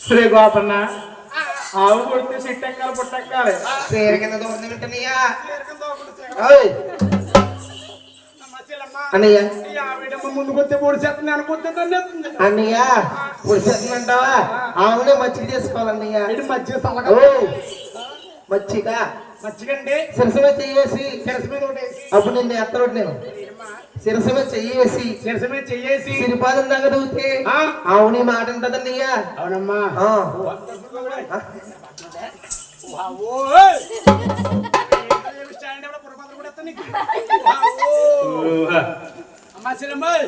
శ్రీ గోపన్న ఆవు కొడితే సిట్టెక్కాలి పుట్టెక్కాలి పేరు కింద దూరం వింటున్నాయా అన్నయ్య ముందుకొస్తే పొడి చేస్తుంది అనుకుంటే అన్నయ్య పుడిసేస్తుందంటావా ఆవునే మచ్చిక చేసుకోవాలన్నయ్య మధ్య మచ్చిక మచ్చికండి శిరస మీద చెయ్యేసి శిరస మీద అప్పుడు నేను ఎత్తరోడు నేను శిరస మీద చెయ్యేసి శిరస మీద చెయ్యేసి సిరిపాదం దగ్గర దూతే అవుని మాట ఉంటదన్నయ్య అవునమ్మా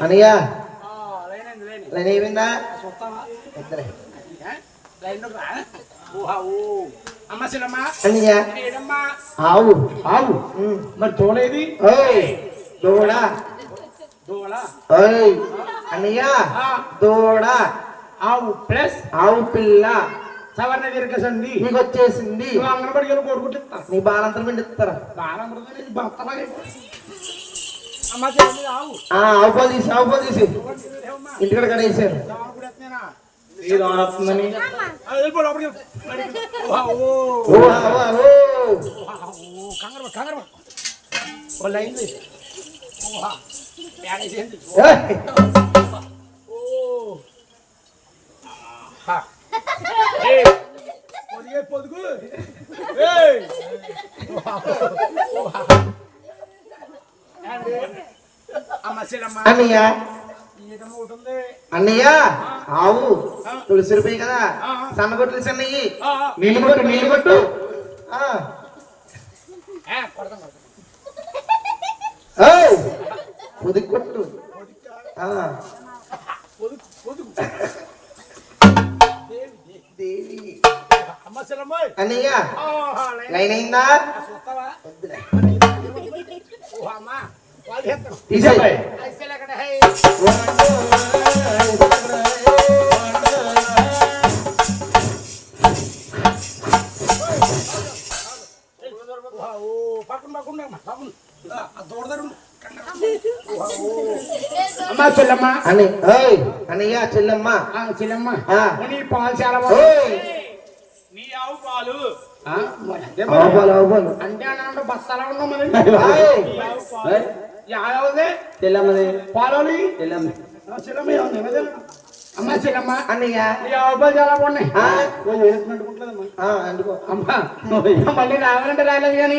అన్నయ్య లైన్ ఏమైందా అన్నయ్య ఆవు ఆవు మరి తోలేది దూడ అన్నయ్య దూడ ఆవు ప్లస్ ఆవు పిల్ల సవర్ణ దీర్ఘసంధి నీకు వచ్చేసింది అంగనబడి కోరుకుంటా నీ బాలంతరం పిండిస్తారా ఆవు పాలు తీసి ఇంటికడ కడేసారు పొదుగు అన్నయ్య అన్నయ్య ఆవు తులసిరిపోయి కదా సన్నగొట్లు సన్నయ్యి నీళ్ళు కొట్టు పొదుగు కొట్టు అన్నయ్య లైన్ అయిందా అమ్మా చెల్లమ్మ అన్నయ్య చెల్లమ్మ చెల్లమ్మ నీ పాలు చాలా నీ ఆవు పాలు అంటే అన్న బస్తాలా ఉన్నాం మరి చెల్లమ్మది పాలు చెల్లమ్మ అమ్మా చెల్లమ్మ అన్నయ్య నీ ఆవు పాలు చాలా బాగున్నాయి అందుకో అమ్మా మళ్ళీ రావాలంటే రాలేదు కానీ